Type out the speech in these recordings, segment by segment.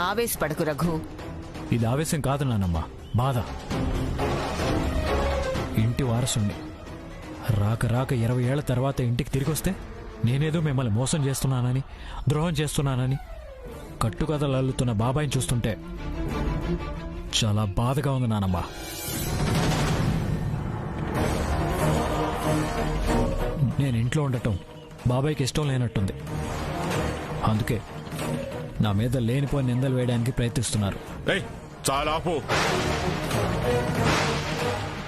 ఆవేశపడకు రఘు. ఇది ఆవేశం కాదు నానమ్మ, బాధ. ఇంటి వారసుని రాక రాక 20 ఏళ్ల తర్వాత ఇంటికి తిరిగొస్తే నేనేదో మిమ్మల్ని మోసం చేస్తున్నానని, ద్రోహం చేస్తున్నానని కట్టుకథలు అల్లుతున్న బాబాయిని చూస్తుంటే చాలా బాధగా ఉంది నానమ్మ. నేను ఇంట్లో ఉండటం బాబాయ్కి ఇష్టం లేనట్టుంది. అందుకే నా మీద లేనిపోయిన నిందలు వేయడానికి ప్రయత్నిస్తున్నారు. చాలా ఆపు.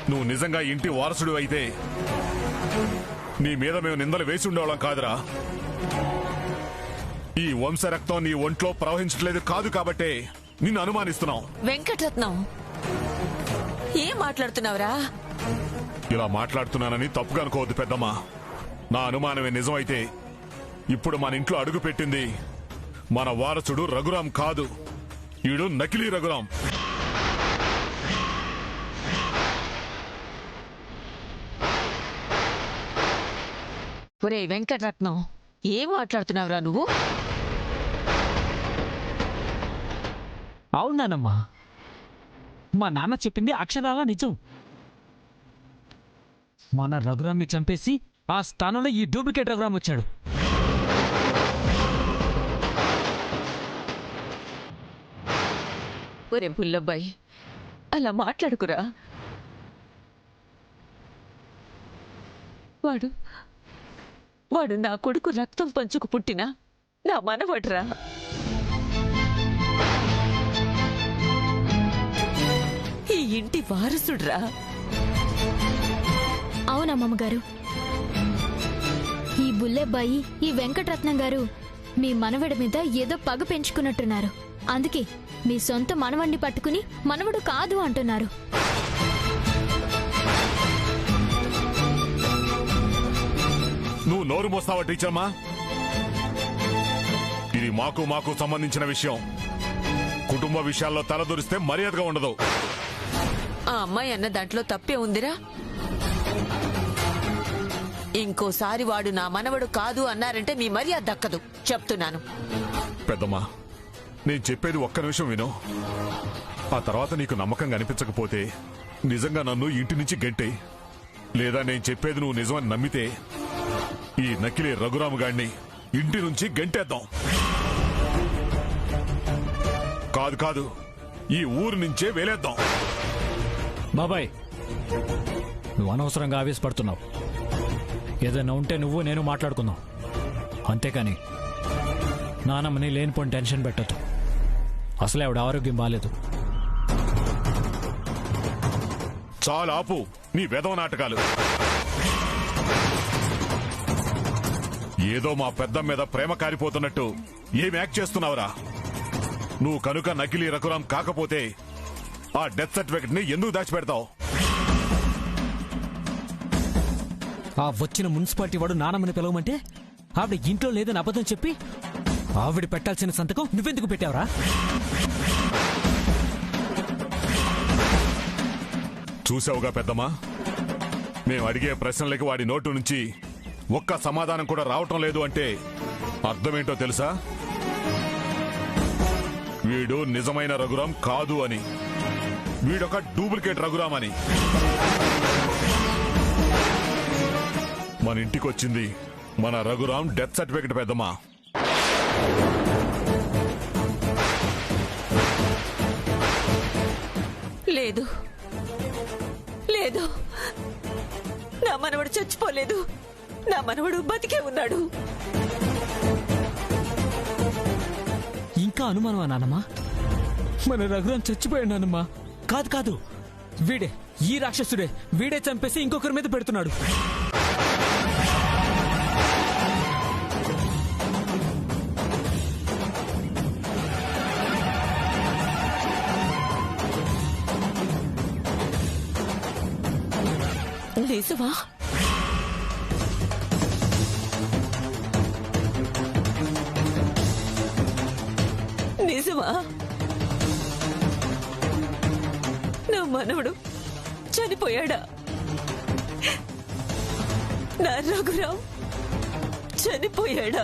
నువ్వు నిజంగా ఇంటి వారసుడు అయితే నీ మీద మేము నిందలు వేసి ఉండేవాళ్ళం కాదురా. ఈ వంశ రక్తం నీ ఒంట్లో ప్రవహించట్లేదు కాదు కాబట్టే నిన్ను అనుమానిస్తున్నాం. వెంకటరత్నం, ఏం మాట్లాడుతున్నావురా? ఇలా మాట్లాడుతున్నానని తప్పుగా అనుకోవద్దు పెద్దమ్మా. నా అనుమానమే నిజమైతే ఇప్పుడు మన ఇంట్లో అడుగు పెట్టింది మన వారసుడు రఘురాం కాదు, ఈడు నకిలీ రఘురాం. ఒరే వెంకటరత్నం, ఏం మాట్లాడుతున్నావురా నువ్వు? అవునానమ్మా, మా నాన్న చెప్పింది అక్షరాలా నిజం. మన రఘురామ్ని చంపేసి ఆ స్థానంలో ఈ డూప్లికేట్ రఘురామ్ వచ్చాడు. ఒరే పుల్లబ్బాయి, అలా మాట్లాడుకురా. వాడు నా కొడుకు రక్తం పంచుకు పుట్టిన నా మనవడ్రా. ఈ ఇంటి వారసుడ్రా. అవునమ్మమ్మ గారు, ఈ బుల్లెబ్బాయి, ఈ వెంకటరత్నం గారు మీ మనవడి మీద ఏదో పగ పెంచుకున్నట్టున్నారు. అందుకే మీ సొంత మనవడిని పట్టుకుని మనవడు కాదు అంటున్నారు. నువ్వు నోరు మోస్తావా టీచర్మా? ఇది మాకు సంబంధించిన విషయం. కుటుంబ విషయాల్లో తలదూరిస్తే మర్యాదగా ఉండదు. ఆ అమ్మాయి అన్న దాంట్లో తప్పే ఉందిరా. ఇంకోసారి వాడు నా మనవడు కాదు అన్నారంటే మీ మర్యాద దక్కదు, చెప్తున్నాను. పెద్దమ్మా, నేను చెప్పేది ఒక్క నిమిషం విను. ఆ తర్వాత నీకు నమ్మకంగా అనిపించకపోతే నిజంగా నన్ను ఇంటి నుంచి గెంటే, లేదా నేను చెప్పేది నువ్వు నిజమని నమ్మితే ఈ నకిలీ రఘురాము గాడిని ఇంటి నుంచి గెంటేద్దాం. కాదు, ఈ ఊరు నుంచే వేలేద్దాం. బాబాయ్, నువ్వు అనవసరంగా ఆవేశపడుతున్నావు. ఏదైనా ఉంటే నువ్వు నేను మాట్లాడుకుందాం, అంతేకాని నానమ్మని లేనిపోని టెన్షన్ పెట్టద్దు. అసలే ఆవిడ ఆరోగ్యం బాలేదు. చాలా ఆపు నీ వెధవ నాటకాలు. ఏదో మా పెద్ద మీద ప్రేమ కారిపోతున్నట్టు ఏం యాక్ట్ చేస్తున్నావురా? నువ్వు కనుక నకిలీ రఘురాం కాకపోతే ఆ డెత్ సర్టిఫికెట్ ని ఎందుకు దాచిపెడతావు? ఆ వచ్చిన మున్సిపాలిటీ వాడు నానమ్మని పిలవమంటే ఆవిడ ఇంట్లో లేదని అబద్ధం చెప్పి ఆవిడ పెట్టాల్సిన సంతకం నువ్వెందుకు పెట్టావురా? చూసావుగా పెద్దమ్మా, మేము అడిగే ప్రశ్నలకి వాడి నోటు నుంచి ఒక్క సమాధానం కూడా రావటం లేదు అంటే అర్థమేంటో తెలుసా? వీడు నిజమైన రఘురాం కాదు అని, వీడొక డూప్లికేట్ రఘురాం అని. మన ఇంటికి వచ్చింది మన రఘురాం డెత్ సర్టిఫికెట్ పెద్దమ్మా. లేదు, నా మనవడు చచ్చిపోలేదు, నా మనవడు బతికే ఉన్నాడు. ఇంకా అనుమానమా నానమ్మా? మన రఘురాం చచ్చిపోయాడు నానమ్మా. కాదు, వీడే, ఈ రాక్షసుడే, వీడే చంపేసి ఇంకొకరి మీద పెడుతున్నాడు. నిజమా? నా మనవడు చనిపోయాడా? నా రఘురాం చనిపోయాడా?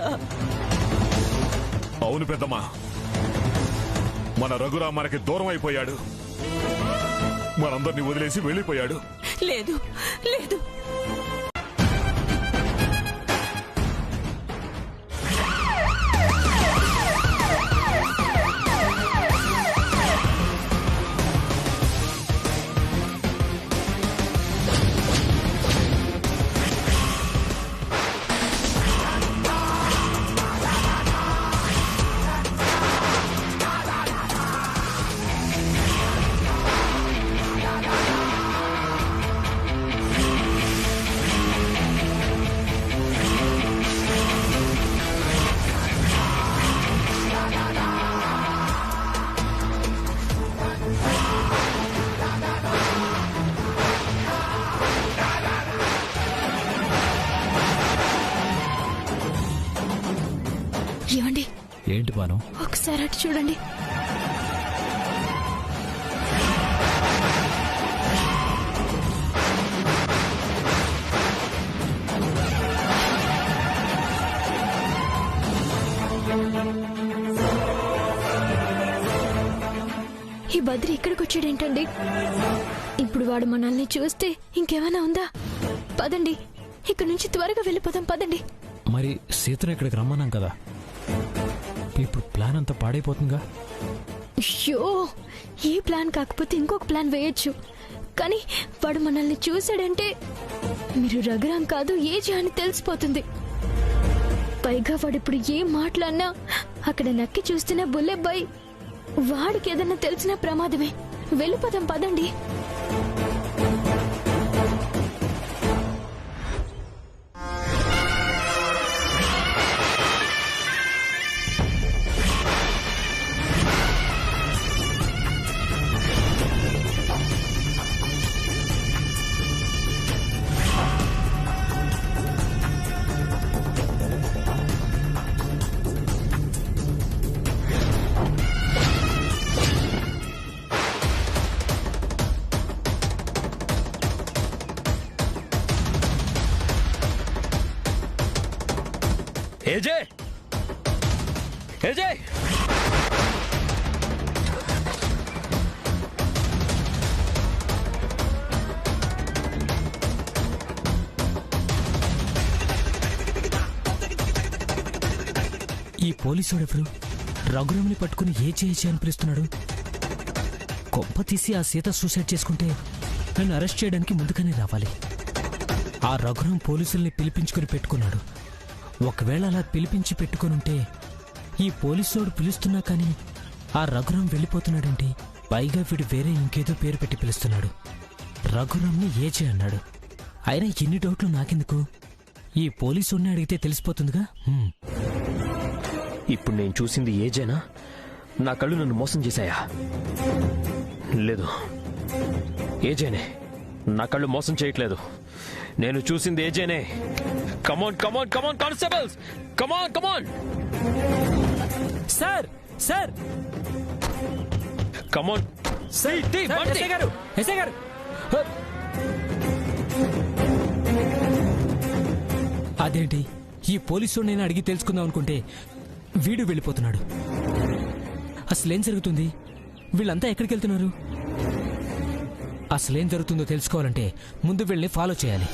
అవును పెద్దమ్మా, మన రఘురామ్ మనకి దూరం అయిపోయాడు, మనందరినీ వదిలేసి వెళ్ళిపోయాడు. లేదు లేదు, ఏమండి ఏంటి బాను? ఒకసారి అటు చూడండి. ఈ బద్రి ఇక్కడికి వచ్చాడేంటండి? ఇప్పుడు వాడు మనల్ని చూస్తే ఇంకేమైనా ఉందా? పదండి, ఇక్కడ నుంచి త్వరగా వెళ్ళిపోదాం, పదండి. మరి సీతను ఇక్కడికి రమ్మన్నాం కదా, ఇప్పుడు ప్లాన్ అంతా పాడైపోతుందిగా. అయ్యో, ఈ ప్లాన్ కాకపోతే ఇంకొక ప్లాన్ వేయొచ్చు, కానీ వాడు మనల్ని చూశాడంటే మీరు రఘురామ్ కాదు ఏజీ అని తెలిసిపోతుంది. పైగా వాడు ఇప్పుడు ఏం మాట్లాడినా అక్కడ నక్కి చూస్తున్న బుల్లెబ్బాయి, వాడికి ఏదన్నా తెలిసిన ప్రమాదమే. వెళ్ళిపోదాం, పదండి. ఏజే, ఏజే, ఈ పోలీసుడు ఎవరు? రఘురామ్ని పట్టుకుని ఏ చేసి అని పిలుస్తున్నాడు? కొంప తీసి ఆ సీత సూసైడ్ చేసుకుంటే నన్ను అరెస్ట్ చేయడానికి ముందుగానే రావాలి. ఆ రఘురామ్ పోలీసుల్ని పిలిపించుకుని పెట్టుకున్నాడు. ఒకవేళ అలా పిలిపించి పెట్టుకునుంటే ఈ పోలీసుడు పిలుస్తున్నా కానీ ఆ రఘురామ్ వెళ్ళిపోతున్నాడేంటి? పైగా వీడు వేరే ఇంకేదో పేరు పెట్టి పిలుస్తున్నాడు. రఘురామ్ని ఏజే అన్నాడు. అయినా ఎన్ని డౌట్లు నాకెందుకు? ఈ పోలీసుడిని అడిగితే తెలిసిపోతుందిగా. ఇప్పుడు నేను చూసింది ఏజేనా? నా కళ్ళు నన్ను మోసం చేశాయా? లేదు, ఏజేనే. నా కళ్ళు మోసం చేయట్లేదు. నేను చూసింది ఏజేనే. కమాన్ కమాన్ కమాన్ కానిస్టేబుల్స్, కమాన్ కమాన్. సార్, సార్, కమాన్. ఎస్ఐ గారు, ఎస్ఐ గారు. అదేంటి, ఈ పోలీసుడు నేను అడిగి తెలుసుకుందాం అనుకుంటే వీడు వెళ్ళిపోతున్నాడు. అసలేం జరుగుతుంది? వీళ్ళంతా ఎక్కడికి వెళ్తున్నారు? అసలేం జరుగుతుందో తెలుసుకోవాలంటే ముందు వీళ్ళని ఫాలో చేయాలి.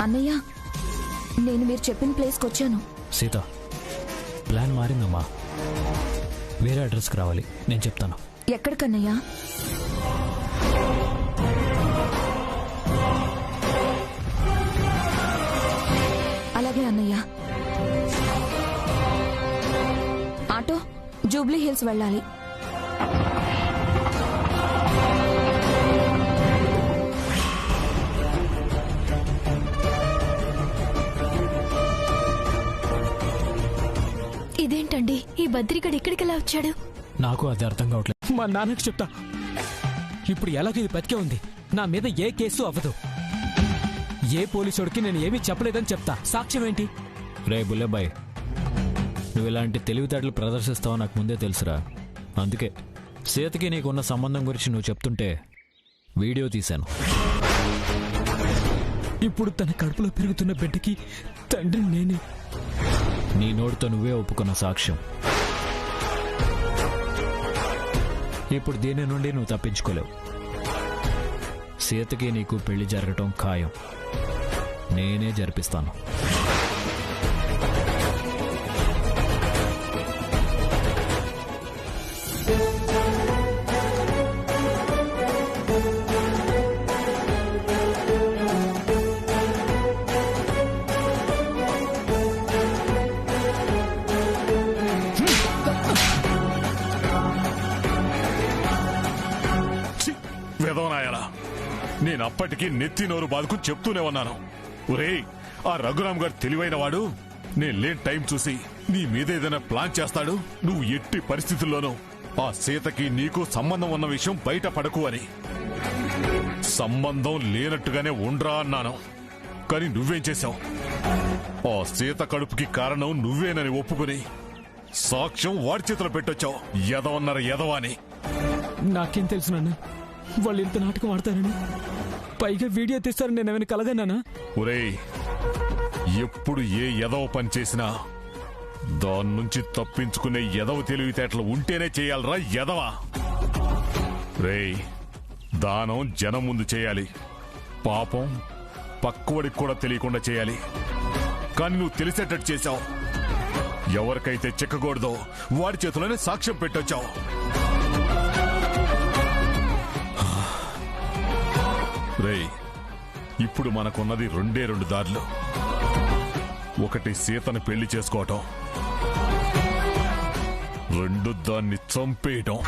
అన్నయ్య, నేను మీరు చెప్పిన ప్లేస్కి వచ్చాను. సీత, ప్లాన్ మారిందమ్మా. వేరే అడ్రస్కి రావాలి, నేను చెప్తాను. ఎక్కడికన్నయ్యా? అలాగే అన్నయ్య. ఆటో జూబ్లీ హిల్స్ వెళ్ళాలి. ఏంటండి ఈ బద్రికడు ఇక్కడికెలా వచ్చాడు? నాకు అది అర్థం కావట్లేదు. మా నాన్నకి చెప్తా. ఇప్పుడు ఎలాగో ఇది బతికే ఉంది, నా మీద ఏ కేసు అవ్వదు. ఏ పోలీసుడికి నేను ఏమీ చెప్పలేదని చెప్తా. సాక్ష్యం ఏంటి? రే బుల్లెబ్బాయ్, నువ్వు ఇలాంటి తెలివితేటలు ప్రదర్శిస్తావో నాకు ముందే తెలుసురా. అందుకే సీతకి నీకున్న సంబంధం గురించి నువ్వు చెప్తుంటే వీడియో తీశాను. ఇప్పుడు తన కడుపులో పెరుగుతున్న బిడ్డకి తండ్రి నేనే. నీ నోటితో నువ్వే ఒప్పుకున్న సాక్ష్యం. ఇప్పుడు దీని నుండి నువ్వు తప్పించుకోలేవు. సీతకి నీకు పెళ్లి జరగటం ఖాయం. నేనే జరిపిస్తాను. వెదవనాయాలా, నేను అప్పటికీ నెత్తి నోరు బాదుకు చెప్తూనే ఉన్నాను. ఒరేయ్, ఆ రఘురామ్ గారు తెలివైన వాడు. నేను లేని టైం చూసి నీ మీద ఏదైనా ప్లాన్ చేస్తాడు. నువ్వు ఎట్టి పరిస్థితుల్లోనూ ఆ సీతకి నీకు సంబంధం ఉన్న విషయం బయట పడకు అని. సంబంధం లేనట్టుగానే ఉండ్రా అన్నాను. కానీ నువ్వేం చేశావు? ఆ సీత కడుపుకి కారణం నువ్వేనని ఒప్పుకుని సాక్ష్యం వాడి చేతిలో పెట్టొచ్చావు. ఎదవన్నారు ఎదవా అని. నాకేం తెలుసు నాన్న వాళ్ళు ఇంత నాటకం ఆడతారని? పైగా వీడియో తీస్తారని నేను ఏమైనా కలగన్నానా? ఒరేయ్, ఎప్పుడు ఏ ఎదవ పని చేసినా దాని నుంచి తప్పించుకునే ఎదవ తెలివితేటలు ఉంటేనే చేయాలరా ఎదవా. రేయ్, దానం జనం ముందు చేయాలి, పాపం పక్కవడికి కూడా తెలియకుండా చేయాలి. కానీ నువ్వు తెలిసేటట్టు చేశావు. ఎవరికైతే చిక్కకూడదో వాడి చేతిలోనే సాక్ష్యం పెట్టొచ్చావు. రేయ్, ఇప్పుడు మనకున్నది రెండే రెండు దారులు. ఒకటి సీతను పెళ్లి చేసుకోవటం, రెండు దాన్ని చంపేయటం.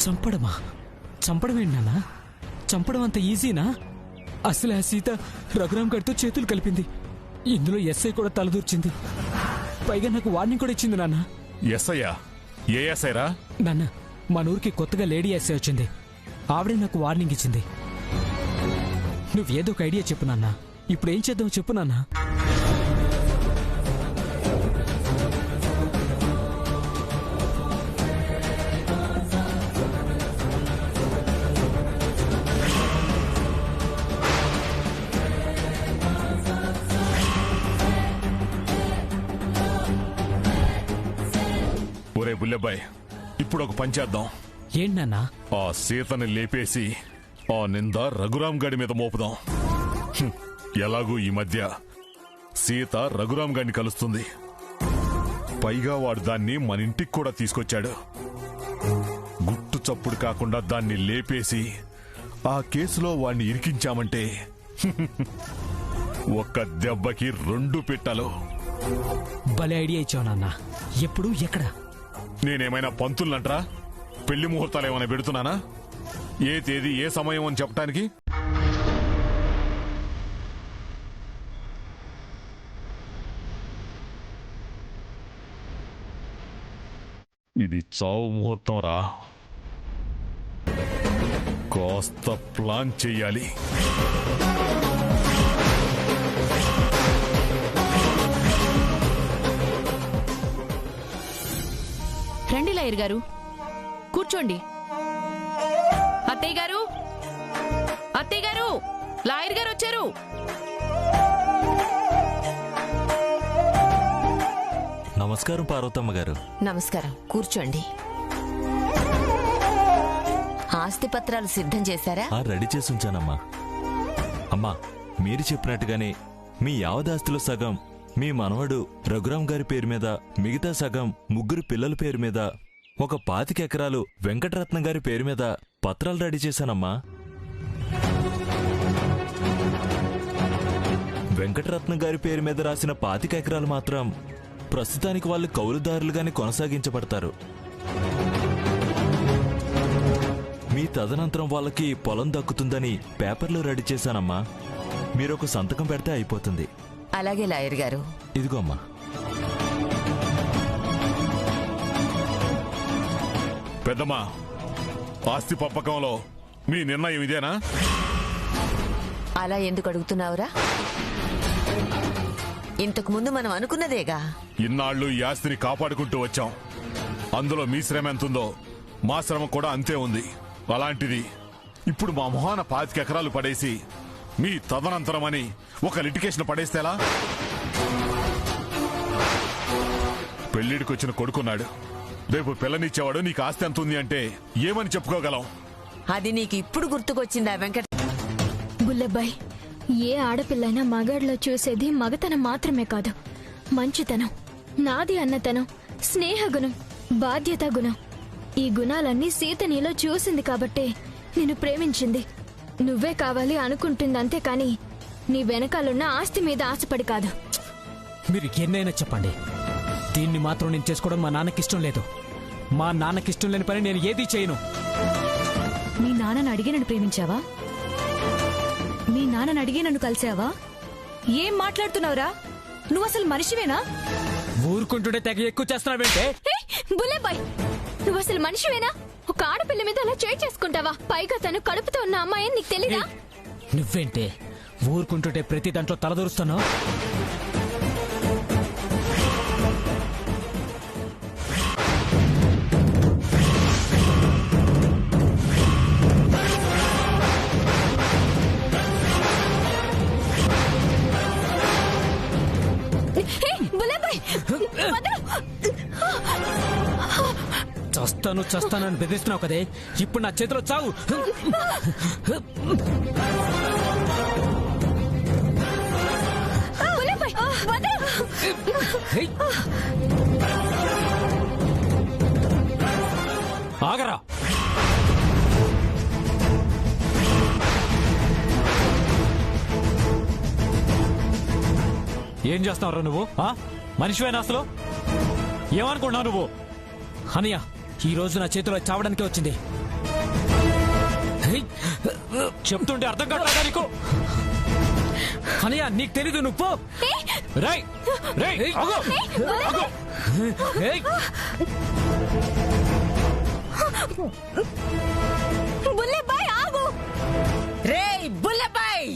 చంపడమా? చంపడం ఏంటి నాన్న? చంపడం అంత ఈజీనా? అసలు ఆ సీత రఘురామ్ గారితో చేతులు కలిపింది. ఇందులో ఎస్ఐ కూడా తలదూర్చింది. పైగా నాకు వార్నింగ్ కూడా ఇచ్చింది నాన్న. ఎస్ఐయా? ఏ ఎస్ఐరా? నాన్న, మన ఊరికి కొత్తగా లేడీ ఎస్ఐ వచ్చింది. ఆవిడే నాకు వార్నింగ్ ఇచ్చింది. నువ్వేదో ఒక ఐడియా చెప్పు నాన్న. ఇప్పుడు ఏం చేద్దాం చెప్పు నాన్న. ఒరే బుల్లెబ్బాయ్, ఇప్పుడు ఒక పని చేద్దాం. ఏంటన్నా? ఆ సీతని లేపేసి ఆ నింద రఘురామ్ గాడి మీద మోపుదాం. ఎలాగూ ఈ మధ్య సీత రఘురామ్ గాడిని కలుస్తుంది. పైగా వాడు దాన్ని మన ఇంటికి కూడా తీసుకొచ్చాడు. గుట్టు చప్పుడు కాకుండా దాన్ని లేపేసి ఆ కేసులో వాడిని ఇరికించామంటే ఒక్క దెబ్బకి రెండు పెట్టాలు. భలే ఐడియా ఇచ్చావు నాన్న. ఎప్పుడు ఎక్కడ? నేనేమైనా పంతుల్నంట్రా? పెళ్లి ముహూర్తాలు ఏమైనా పెడుతున్నానా? ఏ తేదీ ఏ సమయం అని చెప్పడానికి? ఇది చావు ముహూర్తం రా. కాస్త ప్లాన్ చెయ్యాలి. రండి లాయర్ గారు, కూర్చోండి. అత్తయ్య గారు, అత్తయ్య గారు, లాయర్ గారు వచ్చారు. నమస్కారం పార్వతమ్మ గారు. నమస్కారం, కూర్చోండి. ఆస్తి పత్రాలు సిద్ధం చేశారా? రెడీ చేసి ఉంచానమ్మా. అమ్మా, మీరు చెప్పినట్టుగానే మీ యావదాస్తిలో సగం మీ మనవడు రఘురామ్ గారి పేరు మీద, మిగతా సగం ముగ్గురు పిల్లల పేరు మీద, ఒక 25 ఎకరాలు వెంకటరత్నం గారి పేరు మీద పత్రాలు రెడీ చేశానమ్మా. వెంకటరత్నం గారి పేరు మీద రాసిన 25 ఎకరాలు మాత్రం ప్రస్తుతానికి వాళ్ళు కౌలుదారులుగానే కొనసాగించబడతారు. మీ తదనంతరం వాళ్ళకి పొలం దక్కుతుందని పేపర్లు రెడీ చేశానమ్మా. మీరొక సంతకం పెడితే అయిపోతుంది. అలాగే లాయర్ గారు. ఇదిగో అమ్మా. పెద్దమ్మా, ఆస్తి పంపకంలో మీ నిర్ణయం ఇదేనా? అలా ఎందుకు అడుగుతున్నావురా? ఇంతకు ముందు మనం అనుకున్నదేగా. ఇన్నాళ్ళు ఈ ఆస్తిని కాపాడుకుంటూ వచ్చాం. అందులో మీ శ్రమ ఎంతుందో మా శ్రమ కూడా అంతే ఉంది. అలాంటిది ఇప్పుడు మా మొహాన 25 ఎకరాలు పడేసి మీ తదనంతరమని ఒక లిటికేషన్ పడేస్తేలా? పెళ్లిడికొచ్చిన కొడుకున్నాడు, రేపు పిల్లనిచ్చేవాడు నీకు ఆస్తి ఎంత ఉంది అంటే ఏమని చెప్పుకోగలం? అది నీకు ఇప్పుడు గుర్తుకొచ్చిందా వెంకట? బుల్లబ్బాయ్, ఏ ఆడపిల్లైనా మగాడిలో చూసేది మగతనం మాత్రమే కాదు, మంచితనం, నాది అన్నతనం, స్నేహగుణం, బాధ్యతా గుణం. ఈ గుణాలన్నీ సీత నీలో చూసింది కాబట్టే నిన్ను ప్రేమించింది. నువ్వే కావాలి అనుకుంటుంది, అంతేకాని నీ వెనకాలన్న ఆస్తి మీద ఆశపడి కాదు. మీరు ఎన్నైనా చెప్పండి, దీన్ని మాత్రం నేను చేసుకోవడం మా నాన్నకిష్టం లేదు. మా నాన్నకిష్టం లేని పని నేను ఏదీ చేయను. మీ నాన్నని అడిగి నన్ను ప్రేమించావా? మీ నాన్నని అడిగి నన్ను కలిసావా? ఏం మాట్లాడుతున్నావురా? నువ్వు అసలు మనిషివేనా? ఊరుకుంటుంటే తెగ ఎక్కువ చేస్తున్నావేంటే? బుల్లబ్బాయ్, నువ్వు అసలు మనిషివేనా? ఒక ఆడపిల్ల మీద అలా చేయి చేసుకుంటావా? పైగా తను కడుపుతో ఉన్న అమ్మాయి నీకు తెలీదా? నువ్వేంటే ఊరుకుంటుంటే ప్రతి దాంట్లో తలదూరుస్తున్నావు? చస్తానని బెదిరిస్తున్నావు కదే, ఇప్పుడు నా చేతిలో చావు. ఆగరా! ఏం చేస్తున్నావురా నువ్వు? మనిషివేనా అసలు? ఏమనుకున్నావు నువ్వు? అనయ్య, ఈ రోజు నా చేతిలో చావడానికే వచ్చింది. చెప్తుంటే అర్థం కావట్లేదా నీకు? అనయ్య, నీకు తెలీదు, నువ్వు పో. రై రై ఆగు, ఆగు. బుల్లబ్బాయ్ ఆగు! రేయ్ బుల్లబ్బాయ్!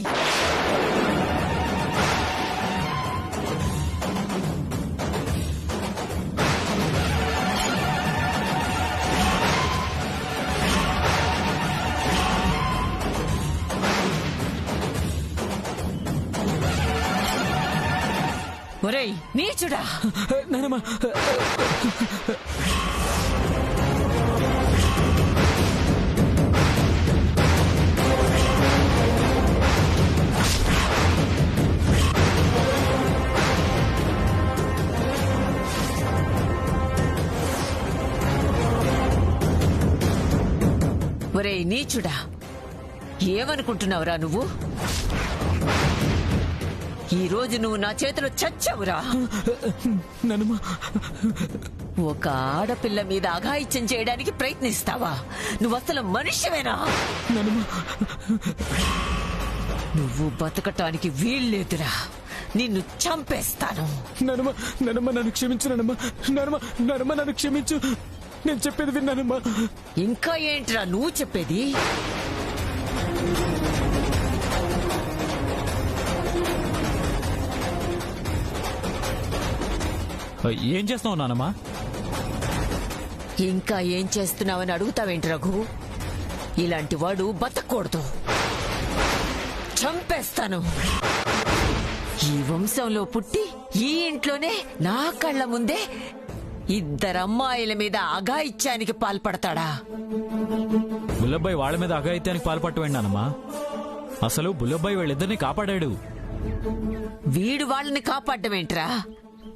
ఒరేయ్ నీచుడా! నానమ్మ, ఒరేయ్ నీచుడా, ఏమనుకుంటున్నావురా నువ్వు? ఈ రోజు నువ్వు నా చేతిలో చచ్చావురా. ఒక ఆడపిల్ల మీద అఘాయిత్యం చేయడానికి ప్రయత్నిస్తావా? నువ్వు అసలు మనిషివేనా? నువ్వు బతకటానికి వీల్లేదురా. నిన్ను చంపేస్తాను. నన్ను క్షమించు నన్ను క్షమించు. నేను చెప్పేది విన్నానమ్మా. ఇంకా ఏంట్రా నువ్వు చెప్పేది? ఏం చేస్తున్నావు నానమ్మా? ఇంకా ఏం చేస్తున్నావని అడుగుతావేంటి రఘు? ఇలాంటి వాడు బతకూడదు. చంపేస్తాను. ఈ వంశంలో పుట్టి ఈ ఇంట్లోనే నా కళ్ళ ముందే 2 అమ్మాయిల మీద అఘాయిత్యానికి పాల్పడతాడా? బుల్లబ్బాయి వాళ్ళ మీద అఘాయిత్యానికి పాల్పట్టువేండి నానమ్మా. అసలు బుల్లబ్బాయి వాళ్ళిద్దరిని కాపాడాడు. వీడు వాళ్ళని కాపాడ్డమేంట్రా?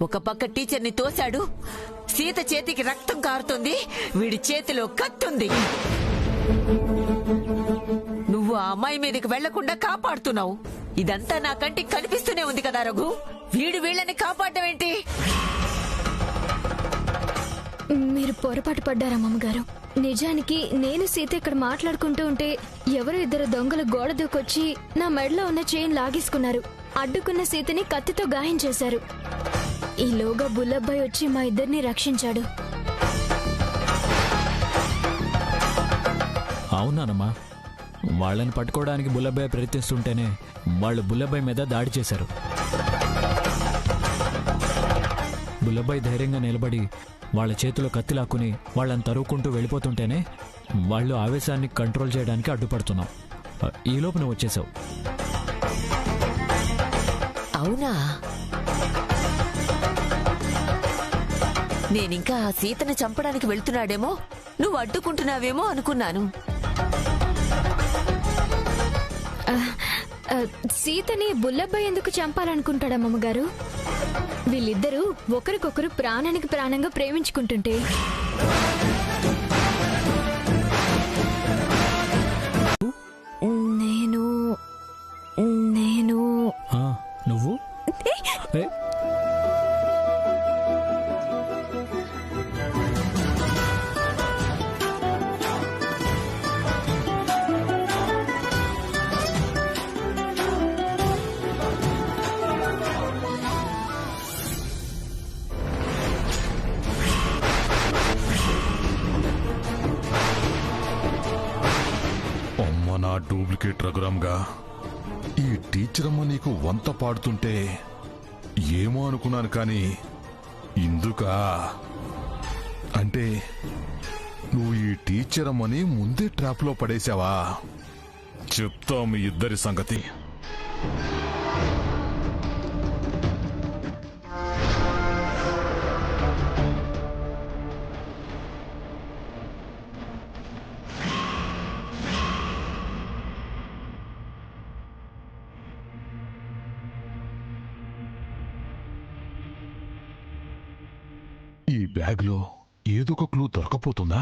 ఒక పక్క టీచర్ని తోశాడు, సీత చేతికి రక్తం కారుతుంది, వీడి చేతిలో కత్తుంది. నువ్వు ఆ అమ్మాయి మీదకి వెళ్లకుండా కాపాడుతున్నావు. ఇదంతా నా కంటికి కనిపిస్తూనే ఉంది కదా రఘు. వీడు వీళ్ళని కాపాడమేంటి? మీరు పొరపాటు పడ్డారా మామగారు? నిజానికి నేను సీత ఇక్కడ మాట్లాడుకుంటూ ఉంటే ఎవరో ఇద్దరు దొంగలు గోడ దూకొచ్చి నా మెడలో ఉన్న చైన్ లాగేసుకున్నారు. అడ్డుకున్న సీతని కత్తితో గాయం చేశారు. ఈలోగా బుల్లబ్బాయి వచ్చి మా ఇద్దరిని రక్షించాడు. అవునానమ్మా, వాళ్ళని పట్టుకోవడానికి బుల్లబ్బాయి ప్రయత్నిస్తుంటేనే వాళ్ళు బుల్లబ్బాయి మీద దాడి చేశారు. బుల్లబ్బాయి ధైర్యంగా నిలబడి వాళ్ళ చేతిలో కత్తి లాక్కుని వాళ్ళని తరువుకుంటూ వెళ్ళిపోతుంటేనే వాళ్ళు ఆవేశాన్ని కంట్రోల్ చేయడానికి అడ్డుపడుతున్నాం. ఈలోపు నువ్వు వచ్చేసావు. అవునా? నేనింకా ఆ సీతను చంపడానికి వెళ్తున్నాడేమో, నువ్వు అడ్డుకుంటున్నావేమో అనుకున్నాను. సీతని బుల్లబ్బాయి ఎందుకు చంపాలనుకుంటాడా మామగారు? వీళ్ళిద్దరూ ఒకరికొకరు ప్రాణానికి ప్రాణంగా ప్రేమించుకుంటుంటే నేను నువ్వు నా డూప్లికేట్ రఘురామ్గా ఈ టీచర్ అమ్మ నీకు వంత పాడుతుంటే ఏమో అనుకున్నాను, కానీ ఇందుకా అంటే నువ్వు ఈ టీచర్ అమ్మని ముందే ట్రాప్లో పడేశావా? చెప్తా మీ ఇద్దరి సంగతి. ఈ బ్యాగ్లో ఏదో ఒక క్లూ దొరకపోతుందా?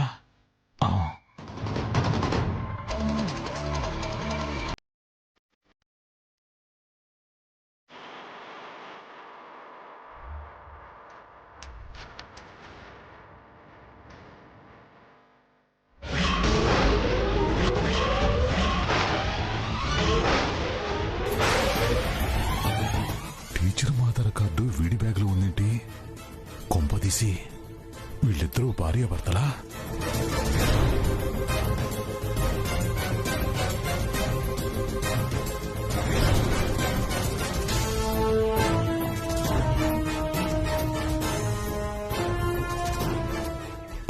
టీచర్ ఆధార్ కార్డు వీడి బ్యాగ్లో ఉందేంటి? కొంపదీసి వీళ్ళిద్దరూ భార్యాభర్తలా?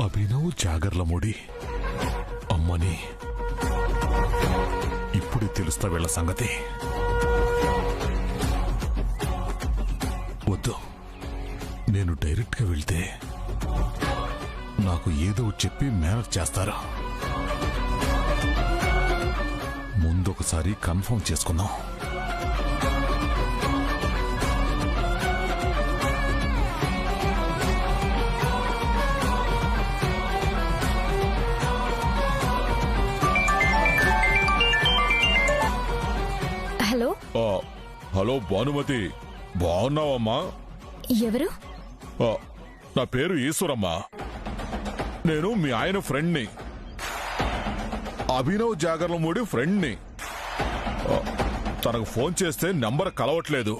అభినవ్ జాగర్లమూడి అమ్మని ఇప్పుడు తెలుస్తా వీళ్ళ సంగతి. వద్దు, నేను డైరెక్ట్ గా వెళ్తే నాకు ఏదో చెప్పి మేనేజ్ చేస్తారు. ముందొకసారి కన్ఫర్మ్ చేసుకుందాం. హలో. హలో భానుమతి, బాగున్నావమ్మా? ఎవరు? నా పేరు ఈశ్వరమ్మ. నేను మీ ఆయన ఫ్రెండ్ని, అభినవ్ జాగర్లమూడి ఫ్రెండ్ని. తనకు ఫోన్ చేస్తే నంబర్ కలవట్లేదు.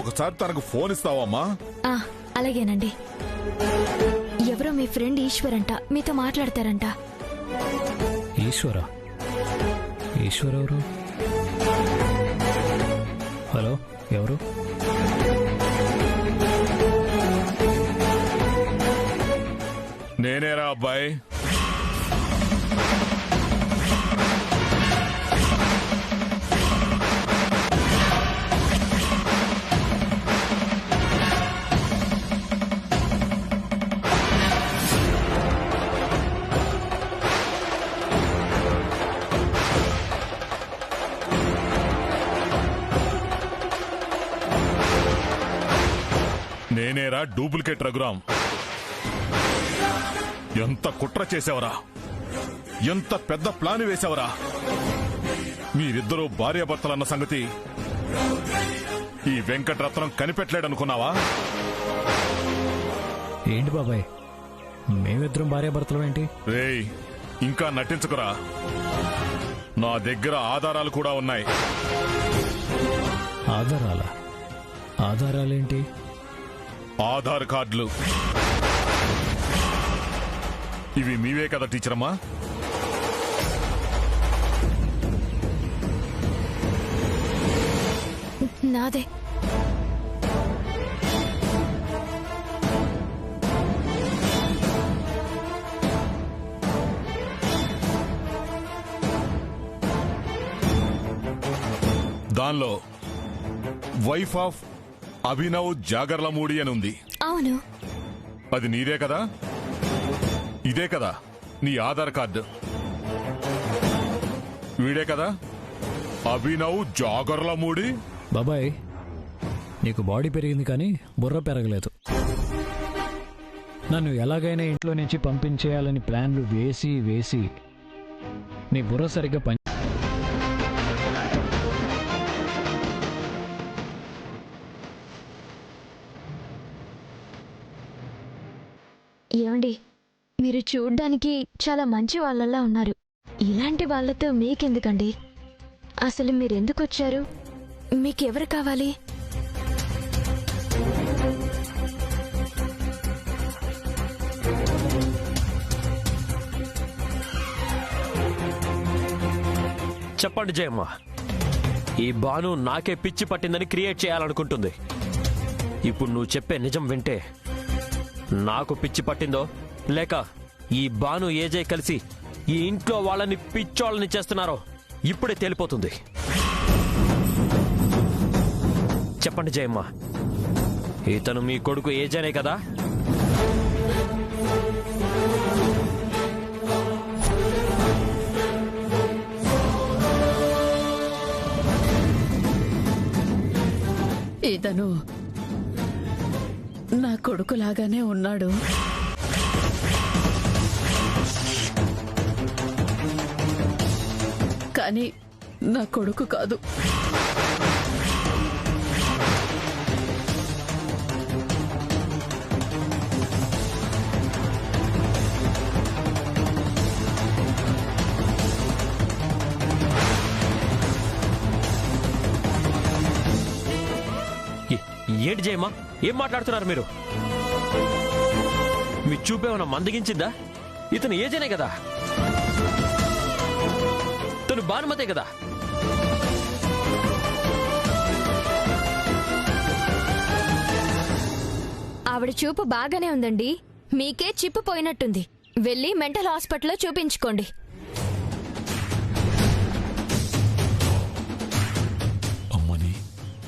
ఒకసారి తనకు ఫోన్ ఇస్తావమ్మా? అలాగేనండి. ఎవరో మీ ఫ్రెండ్ ఈశ్వర్ అంట, మీతో మాట్లాడతారంట. ఈశ్వర? ఈశ్వర్ ఎవరు? హలో, ఎవరు? నేనేరా అబ్బాయి. నేనేరా డూప్లికేట్ రఘురామ్. ఎంత కుట్ర చేసావరా, ఎంత పెద్ద ప్లాన్ వేశావరా. మీరిద్దరూ భార్యాభర్తలన్న సంగతి ఈ వెంకటరత్నం కనిపెట్టలేడనుకున్నావా? ఏంటి బాబాయ్, మేమిద్దరం భార్యాభర్తలం ఏంటి? రేయ్, ఇంకా నటించకురా. నా దగ్గర ఆధారాలు కూడా ఉన్నాయి. ఆధారాలేంటి? ఆధార్ కార్డులు. ఇవి మీవే కదా టీచరమ్మా? నాదే. దానిలో వైఫ్ ఆఫ్ అభినవ్ జాగర్లమూడి అని ఉంది. అవును. అది నీదే కదా? ఇదే కదా నీ ఆధార్ కార్డు? వీడే కదా అభినవ్ జాగర్లమూడి? బాబాయ్, నీకు బాడీ పెరిగింది కానీ బుర్ర పెరగలేదు. నన్ను ఎలాగైనా ఇంట్లో నుంచి పంపించేయాలని ప్లాన్లు వేసి వేసి నీ బుర్ర సరిగ్గా పని. ఏమండి, మీరు చూడ్డానికి చాలా మంచి వాళ్ళలా ఉన్నారు. ఇలాంటి వాళ్ళతో మీకెందుకండి? అసలు మీరెందుకు వచ్చారు? మీకెవరు కావాలి? చెప్పండి జయమ్మ. ఈ బాను నాకే పిచ్చి పట్టిందని క్రియేట్ చేయాలనుకుంటుంది. ఇప్పుడు నువ్వు చెప్పే నిజం వింటే నాకు పిచ్చి పట్టిందో లేక ఈ బాను ఏజే కలిసి ఈ ఇంట్లో వాళ్ళని పిచ్చోళ్ళని చేస్తున్నారో ఇప్పుడే తేలిపోతుంది. చెప్పండి జయమ్మ, ఇతను మీ కొడుకు ఏజేనే కదా? ఇతను నా కొడుకులాగానే ఉన్నాడు. కానీ నా కొడుకు కాదు. ఏంటి జయమ్మ, ఏం మాట్లాడుతున్నారు మీరు? మీ చూపేమన్నా మందగించిందా? ఇతను ఏజేనే కదా, తను భానుమతే కదా. ఆవిడ చూపు బాగానే ఉందండి. మీకే చిప్పు పోయినట్టుంది. వెళ్ళి మెంటల్ హాస్పిటల్లో చూపించుకోండి. అమ్మని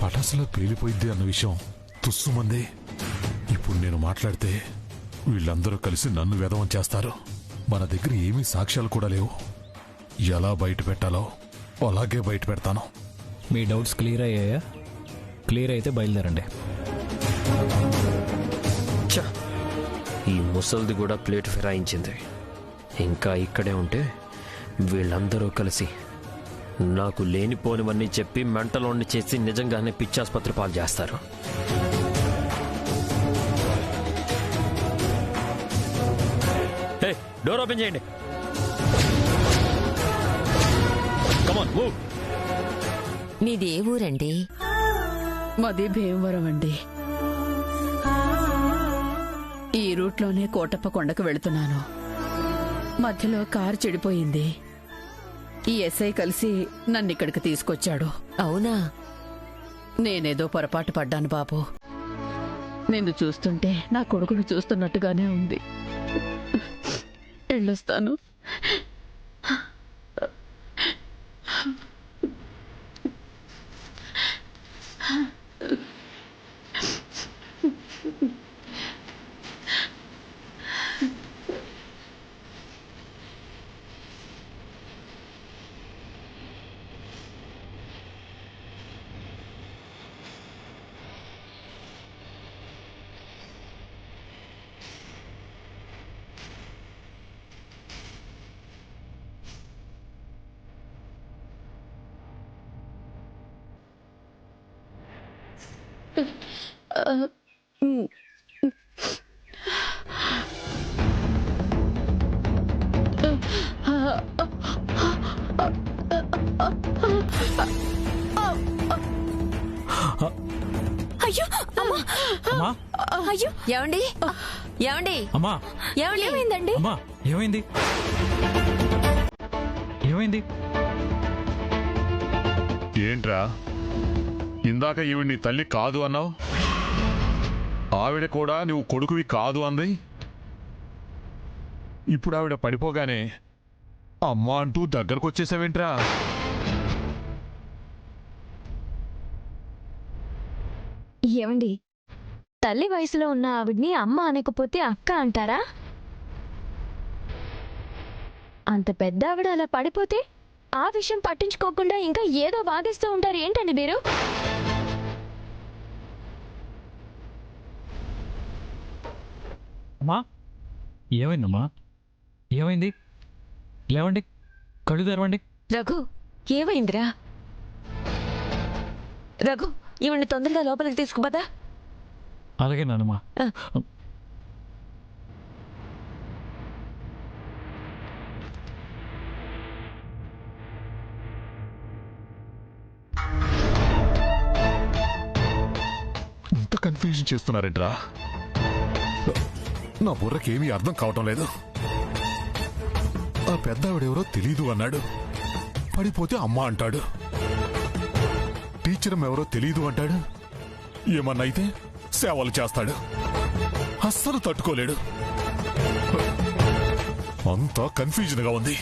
పటాసులో పేలిపోయింది అన్న విషయం తుస్సుమందే. ఇప్పుడు నేను మాట్లాడితే వీళ్ళందరూ కలిసి నన్ను వెధవం చేస్తారు. మన దగ్గర ఏమీ సాక్ష్యాలు కూడా లేవు. ఎలా బయట పెట్టాలో అలాగే బయట పెడతాను. మీ డౌట్స్ క్లియర్ అయ్యాయా? క్లియర్ అయితే బయలుదేరండి. ఈ ముసల్ది కూడా ప్లేట్ ఫిరాయించింది. ఇంకా ఇక్కడే ఉంటే వీళ్ళందరూ కలిసి నాకు లేనిపోనివన్నీ చెప్పి మెంటలోని చేసి నిజంగానే పిచ్చాసుపత్రి పాలు చేస్తారు. డోర్ ఓపెన్ చేయండి. Come on move. మీది ఏ ఊరండి? మాది భీమవరం అండి. ఈ రూట్లోనే కోటప్ప కొండకు వెళుతున్నాను. మధ్యలో కారు చెడిపోయింది. ఈ ఎస్ఐ కలిసి నన్ను ఇక్కడికి తీసుకొచ్చాడు. అవునా? నేనేదో పొరపాటు పడ్డాను బాబు. నిన్ను చూస్తుంటే నా కొడుకును చూస్తున్నట్టుగానే ఉంది. వెళ్ళొస్తాను. అమ్మా అయ్యో ఏమండి ఏమండి అమ్మా ఏమండి ఏమైందండి? అమ్మా ఏమైంది ఏమైంది ఏంట్రా ఇందాక ఈవిడ నీ తల్లి కాదు అన్నావు, ఆవిడ కూడా నువ్వు కొడుకువి కాదు అంది. ఇప్పుడు ఆవిడ పడిపోగానే అమ్మ అంటూ దగ్గరకు వచ్చేసావేంట్రా? ఏమండి, తల్లి వయసులో ఉన్న ఆవిడ్ని అమ్మ అనకపోతే అక్క అంటారా? అంత పెద్ద ఆవిడ అలా పడిపోతే ఆ విషయం పట్టించుకోకుండా ఇంకా ఏదో వాగిస్తూ ఉంటారు ఏంటండి మీరు? అమ్మా ఏమైందమ్మా ఏమైంది? లేవండి, కళ్ళు తెరవండి. రఘు ఏమైందిరా? రఘు ఈవిడ్ని తొందరగా లోపలికి తీసుకుపోదా. అలాగే నాన్నమ్మా. ఇంత కన్ఫ్యూజన్ చేస్తున్నారేంట్రా? నా బుర్రకేమీ అర్థం కావటం లేదు. ఆ పెద్ద ఆవిడెవరో తెలీదు అన్నాడు, పడిపోతే అమ్మ అంటాడు. టీచర్ ఎవరో తెలీదు అంటాడు, ఏమన్నా అయితే సేవలు చేస్తాడు. అస్సలు తట్టుకోలేడు. అంతా కన్ఫ్యూజన్ గా ఉంది.